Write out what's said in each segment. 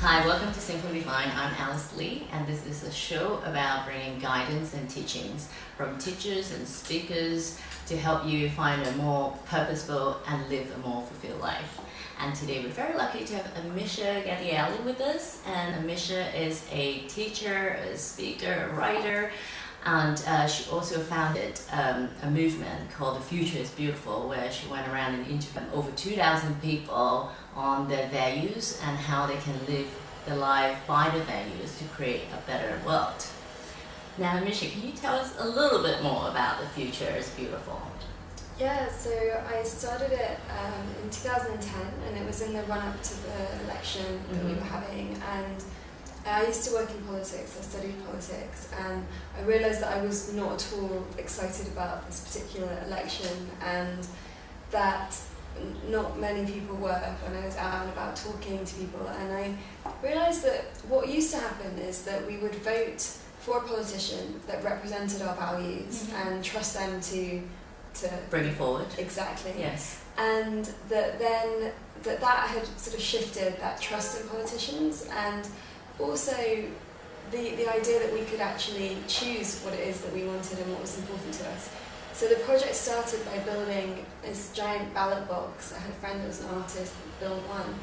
Hi, welcome to Simply Divine. I'm Alice Lee, and this is a show about bringing guidance and teachings from teachers and speakers to help you find a more purposeful and live a more fulfilled life. And today we're very lucky to have Amisha Ghadiali with us. And Amisha is a teacher, a speaker, a writer, and she also founded a movement called The Future is Beautiful, where she went around and interviewed over 2,000 people on their values and how they can live their life by the values to create a better world. Now, Amisha, can you tell us a little bit more about The Future is Beautiful? Yeah, so I started it in 2010, and it was in the run-up to the election that we were having, and I used to work in politics. I studied politics, and I realised that I was not at all excited about this particular election, and that not many people were when I was out and about talking to people. And I realised that what used to happen is that we would vote for a politician that represented our values and trust them to bring it forward. Exactly. Yes. And that then that had sort of shifted that trust in politicians, and also the idea that we could actually choose what it is that we wanted and what was important to us. So the project started by building this giant ballot box. I had a friend that was an artist that built one,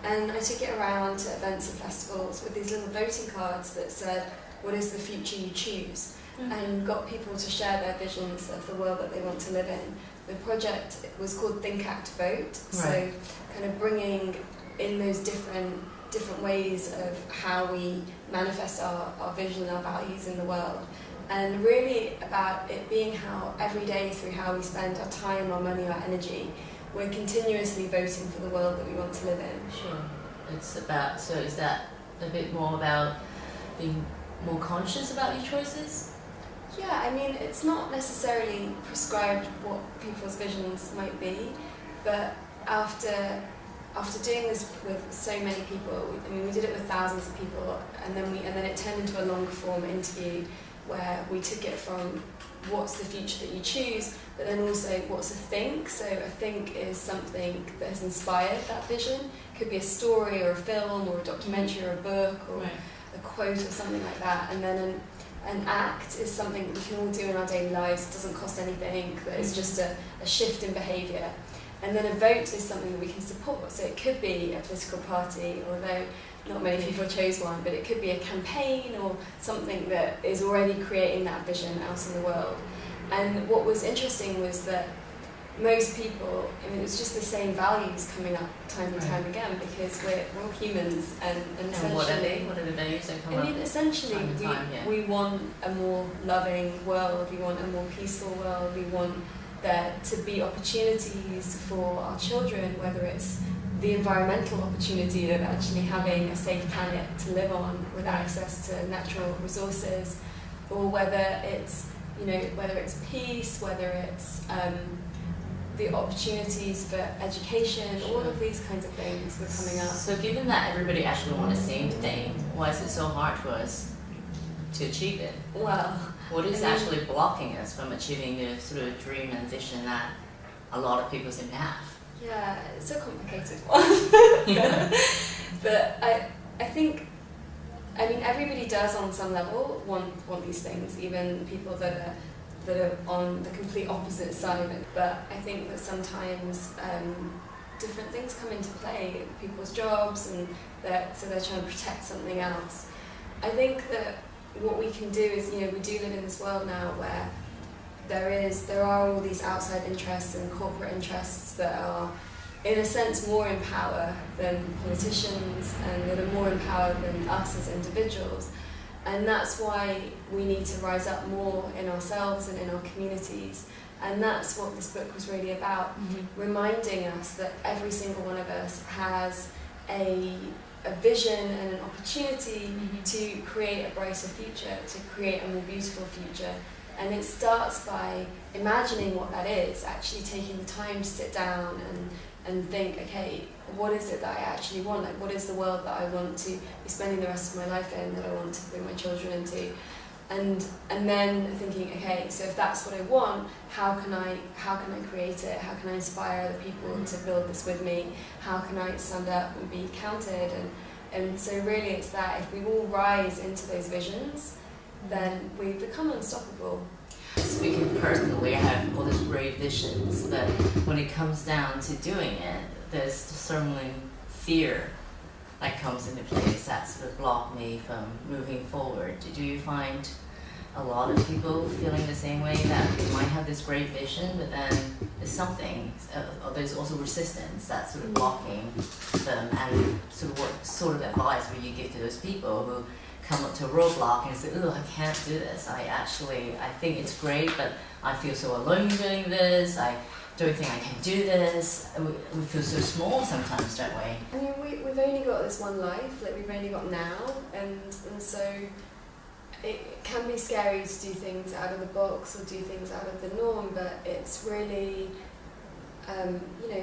and I took it around to events and festivals with these little voting cards that said, what is the future you choose? And got people to share their visions of the world that they want to live in. The project was called Think, Act, Vote, so kind of bringing in those different ways of how we manifest our vision and our values in the world. And really about it being how every day, through how we spend our time, our money, our energy, we're continuously voting for the world that we want to live in. Sure. It's about, so is that a bit more about being more conscious about your choices? Yeah, I mean, it's not necessarily prescribed what people's visions might be, but after doing this with so many people, we did it with thousands of people, and then it turned into a longer form interview where we took it from what's the future that you choose, but then also what's a think. So a think is something that has inspired that vision. It could be a story or a film or a documentary or a book or a quote or something like that. And then an act is something that we can all do in our daily lives. It doesn't cost anything, that is just a shift in behaviour. And then a vote is something that we can support. So it could be a political party, although not many people chose one, but it could be a campaign or something that is already creating that vision out in the world. And what was interesting was that most people, it was just the same values coming up time and time again, because we're all humans, and essentially... what are they? What are the values that come up? Essentially, we want a more loving world, we want a more peaceful world, we want there to be opportunities for our children, whether it's the environmental opportunity of actually having a safe planet to live on with access to natural resources, or whether it's peace, whether it's the opportunities for education, all of these kinds of things were coming up. So given that everybody actually wants the same thing, why is it so hard for us to achieve it? Well, what is actually blocking us from achieving the sort of dream and vision that a lot of people seem to have? Yeah, it's a complicated one. But I think, everybody does on some level want these things, even people that are on the complete opposite side. But I think that sometimes different things come into play, people's jobs, and so they're trying to protect something else. I think that what we can do is, we do live in this world now where there are all these outside interests and corporate interests that are, in a sense, more in power than politicians, and that are more in power than us as individuals. And that's why we need to rise up more in ourselves and in our communities. And that's what this book was really about, reminding us that every single one of us has a vision and an opportunity to create a brighter future, to create a more beautiful future. And it starts by imagining what that is, actually taking the time to sit down and think, okay, what is it that I actually want? Like, what is the world that I want to be spending the rest of my life in, that I want to bring my children into? And then thinking, okay, so if that's what I want, how can I create it? How can I inspire other people to build this with me? How can I stand up and be counted And so really it's that if we all rise into those visions, then we become unstoppable. Speaking personally, I have all these great visions, but when it comes down to doing it, there's certainly fear that comes into place that sort of block me from moving forward. Do you find a lot of people feeling the same way, that they might have this great vision, but then there's something, or there's also resistance that's sort of blocking them? And sort of what sort of advice would you give to those people who come up to a roadblock and say, oh, I can't do this. I think it's great, but I feel so alone doing this. I don't think I can do this. We feel so small sometimes, don't we? I mean, we've only got this one life, like we've only got now, and so it can be scary to do things out of the box or do things out of the norm, but it's really,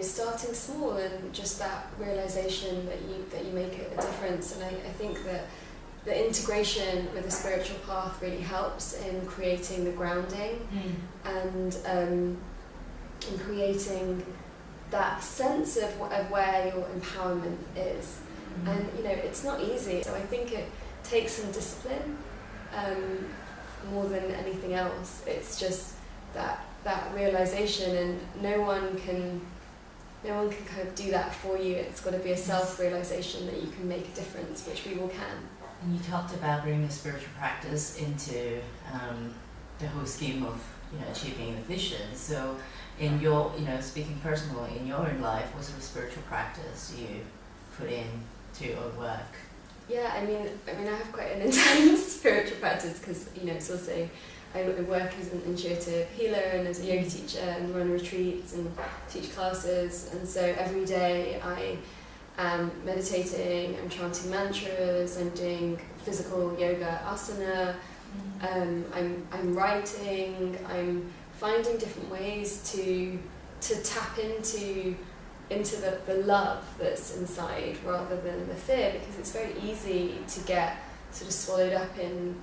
starting small and just that realization that you make a difference. And I think that the integration with the spiritual path really helps in creating the grounding and in creating that sense of where your empowerment is. And it's not easy, so I think it takes some discipline more than anything else. It's just that realization, and no one can kind of do that for you. It's got to be a self-realization that you can make a difference, which we all can. And you talked about bringing spiritual practice into the whole scheme of achieving the vision. So in your, speaking personally, in your own life, what sort of spiritual practice you put into your work? Yeah, I mean, I have quite an intense spiritual practice because, it's also, I work as an intuitive healer and as a yoga teacher and run retreats and teach classes. And so every day I am meditating, I'm chanting mantras, I'm doing physical yoga asana, I'm writing, I'm finding different ways to tap into the love that's inside rather than the fear, because it's very easy to get sort of swallowed up in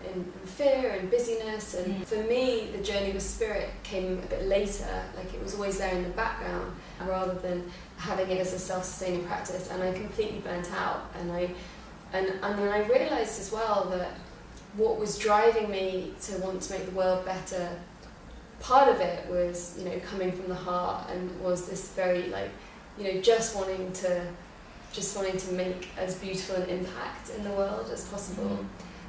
fear and busyness. And for me, the journey with spirit came a bit later, like it was always there in the background rather than having it as a self-sustaining practice. And I completely burnt out, and then I realised as well that what was driving me to want to make the world better, part of it was coming from the heart, and was this very just wanting to make as beautiful an impact in the world as possible.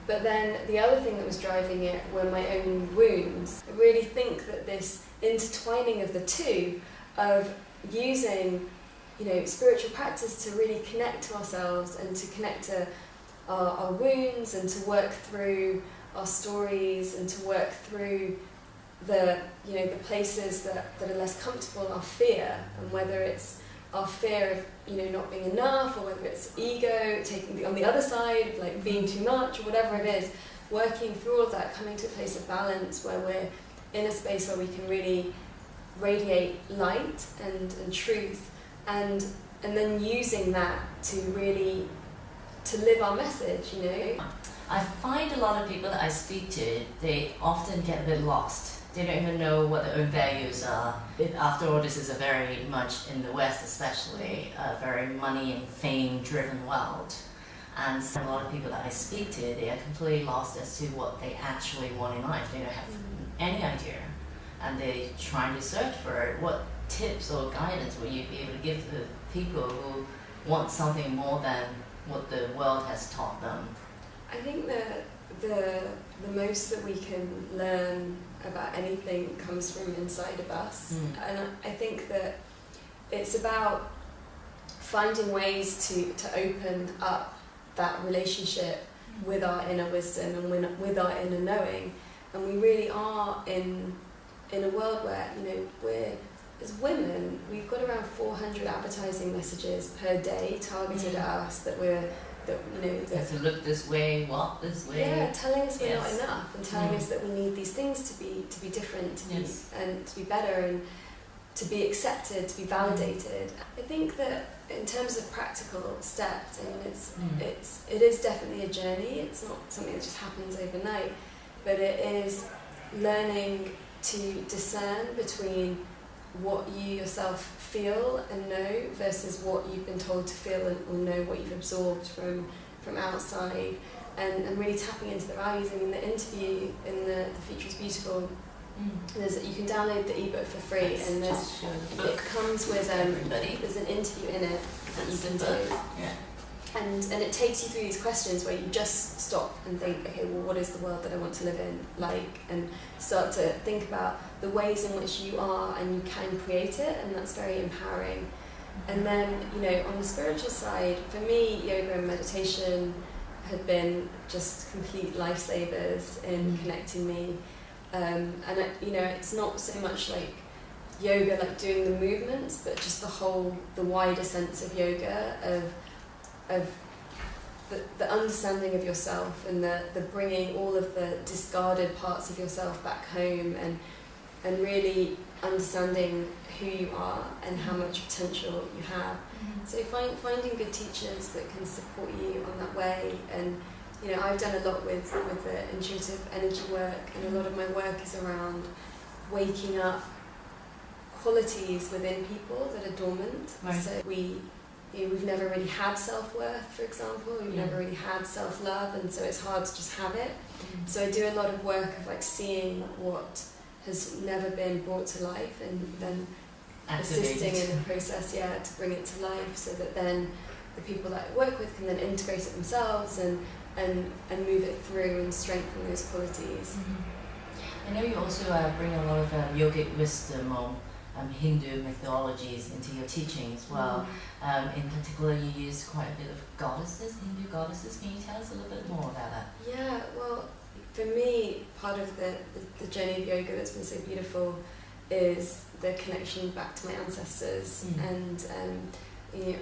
But then the other thing that was driving it were my own wounds. I really think that this intertwining of the two, of using spiritual practice to really connect to ourselves and to connect to our wounds and to work through our stories and to work through the places that are less comfortable, our fear, and whether it's our fear of not being enough, or whether it's ego taking on the other side, like being too much, or whatever it is, working through all of that, coming to a place of balance where we're in a space where we can really radiate light and truth, and then using that to really to live our message. I find a lot of people that I speak to, they often get a bit lost. They don't even know what their own values are. After all, this is a very much, in the West especially, a very money and fame driven world. And so a lot of people that I speak to, they are completely lost as to what they actually want in life. They don't have any idea. And they're trying to search for it. What tips or guidance will you be able to give to people who want something more than what the world has taught them? I think that the most that we can learn about anything comes from inside of us. And I think that it's about finding ways to open up that relationship with our inner wisdom and with our inner knowing. And we really are in a world where we're, as women, we've got around 400 advertising messages per day targeted at us that to look this way, walk this way. Yeah, telling us we're not enough, and telling us that we need these things to be different, and to be better, and to be accepted, to be validated. I think that in terms of practical steps, it is definitely a journey. It's not something that just happens overnight, but it is learning to discern between what you yourself feel and know versus what you've been told to feel and, or know, what you've absorbed from outside, and really tapping into the values. I mean, the interview in the Future is Beautiful, you can download the ebook for free, and it comes with there's an interview in it that you can do. Yeah. And it takes you through these questions where you just stop and think, okay, well, what is the world that I want to live in like? And start to think about the ways in which you are and you can create it, and that's very empowering. And then, you know, on the spiritual side, for me, yoga and meditation had been just complete lifesavers in connecting me. You know, it's not so much like yoga, like doing the movements, but just the wider sense of yoga, of the understanding of yourself, and the bringing all of the discarded parts of yourself back home, and really understanding who you are and how much potential you have. So finding good teachers that can support you on that way. And you know, I've done a lot with the intuitive energy work, and a lot of my work is around waking up qualities within people that are dormant. Right. So we've never really had self-worth, for example. We've never really had self-love, and so it's hard to just have it. So I do a lot of work of like seeing what has never been brought to life, and then assisting in the process, to bring it to life, so that then the people that I work with can then integrate it themselves and move it through and strengthen those qualities. I know you also bring a lot of yogic wisdom or Hindu mythologies into your teaching as well. In particular, you use quite a bit of goddesses, Hindu goddesses. Can you tell us a little bit more about that? Yeah, well, for me, part of the journey of yoga that's been so beautiful is the connection back to my ancestors. And you know,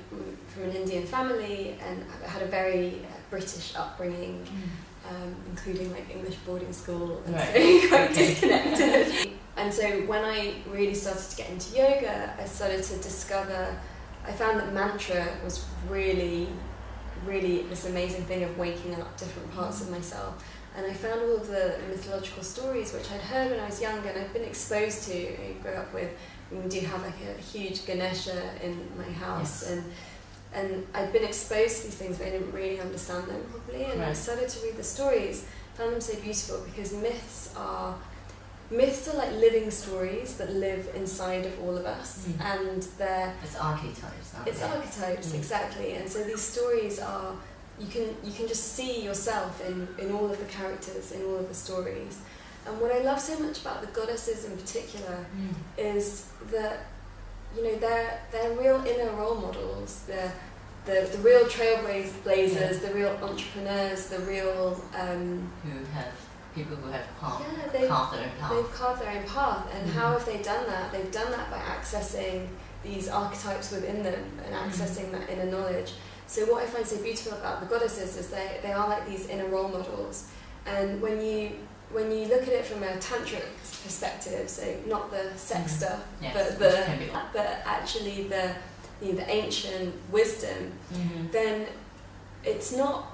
from an Indian family, and I had a very British upbringing, including like English boarding school, and so quite disconnected. And so when I really started to get into yoga, I started to discover, I found that mantra was really, really this amazing thing of waking up different parts of myself. And I found all of the mythological stories which I'd heard when I was young, and I've been exposed to. I grew up with, we do have like a huge Ganesha in my house, and I'd been exposed to these things, but I didn't really understand them properly. And I started to read the stories, found them so beautiful, because myths are like living stories that live inside of all of us, and it's archetypes. It's archetypes, exactly. And so these stories are, you can just see yourself in all of the characters, in all of the stories. And what I love so much about the goddesses in particular is that, you know, they're real inner role models. They're the real trailblazers, the real entrepreneurs, the real people who have carved their own path. They've carved their own path, and how have they done that? They've done that by accessing these archetypes within them and accessing that inner knowledge. So what I find so beautiful about the goddesses is they are like these inner role models. And when you look at it from a tantric perspective, so not the sex stuff, but actually the ancient wisdom, then it's not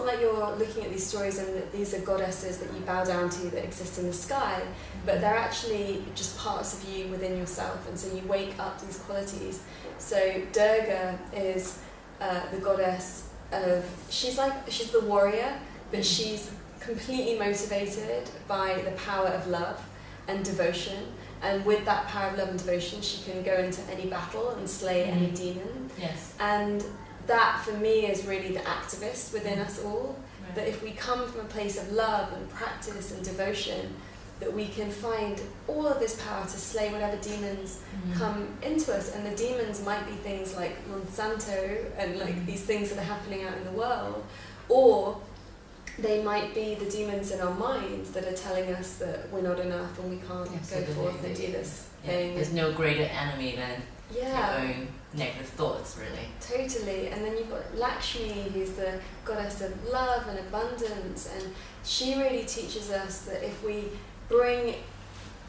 like you're looking at these stories and that these are goddesses that you bow down to that exist in the sky, but they're actually just parts of you within yourself, and so you wake up these qualities. So Durga is the goddess of, she's the warrior, but she's completely motivated by the power of love and devotion, and with that power of love and devotion she can go into any battle and slay any demon. And that for me is really the activist within us all, that if we come from a place of love and practice and devotion, that we can find all of this power to slay whatever demons come into us. And the demons might be things like Monsanto and like these things that are happening out in the world, or they might be the demons in our minds that are telling us that we're not enough and we can't go forth and do this thing. There's no greater enemy than your own negative thoughts, really. Totally. And then you've got Lakshmi, who's the goddess of love and abundance, and she really teaches us that if we bring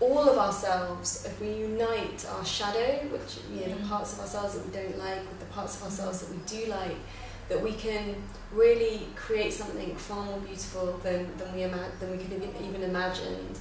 all of ourselves, if we unite our shadow, which, you know, the parts of ourselves that we don't like with the parts of ourselves that we do like, that we can really create something far more beautiful than we could even imagined.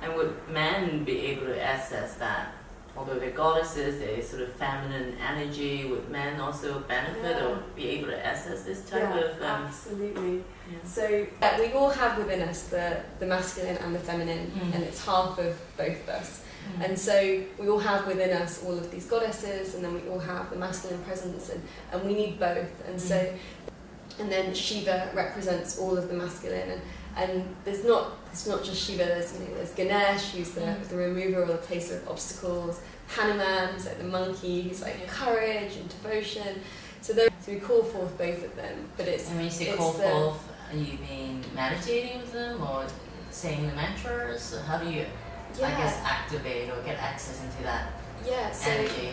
And would men be able to access that although they're goddesses, they sort of feminine energy. Would men also benefit or be able to access this type of? Absolutely. Yeah. So we all have within us the masculine and the feminine, and it's half of both of us. And so we all have within us all of these goddesses, and then we all have the masculine presence, and we need both. And so, and then Shiva represents all of the masculine, and it's not just Shiva. There's Ganesh, who's the remover or the placer of obstacles. Hanuman, who's like the monkey, who's like courage and devotion. So we call forth both of them. But it's and when you say call forth, are you mean meditating with them or saying the mantras? Or how do you? I guess activate or get access into that energy.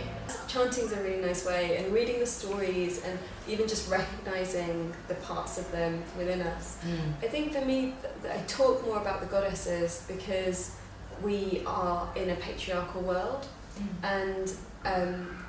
Chanting's a really nice way, and reading the stories and even just recognizing the parts of them within us. I think for me, I talk more about the goddesses because we are in a patriarchal world, and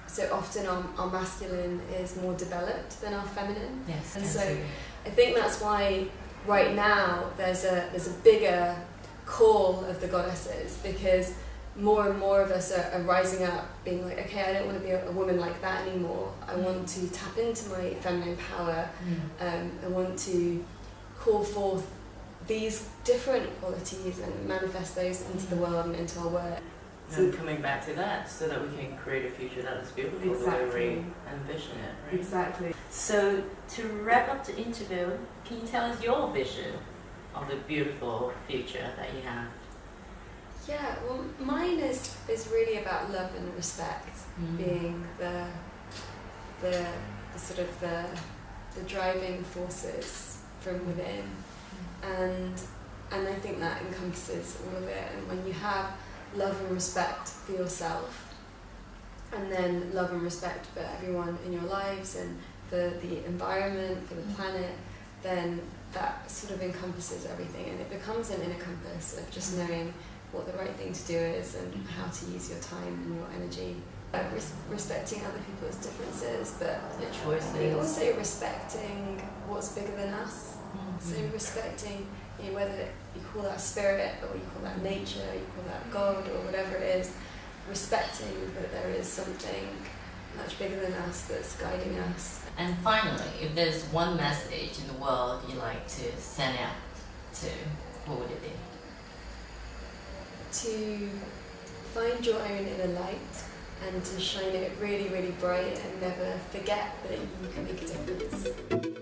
so often our masculine is more developed than our feminine. Yes, and so I think that's why right now there's a bigger call of the goddesses, because more and more of us are rising up being like, okay, I don't want to be a woman like that anymore. I want to tap into my feminine power. I want to call forth these different qualities and manifest those into the world and into our work. So coming back to that, so that we can create a future that is beautiful the way we envision it, right? Exactly. So to wrap up the interview, can you tell us your vision of the beautiful future that you have? Yeah, well, mine is really about love and respect being the sort of the driving forces from within, and I think that encompasses all of it. And when you have love and respect for yourself, and then love and respect for everyone in your lives and for the environment, for the planet, then that sort of encompasses everything, and it becomes an inner compass of just knowing what the right thing to do is and how to use your time and your energy. Respecting other people's differences, but the choices. Also respecting what's bigger than us. So respecting, whether you call that spirit or you call that nature, you call that God or whatever it is, respecting that there is something much bigger than us that's guiding us. And finally, if there's one message in the world you'd like to send out to, what would it be? To find your own inner light and to shine it really, really bright, and never forget that you can make a difference.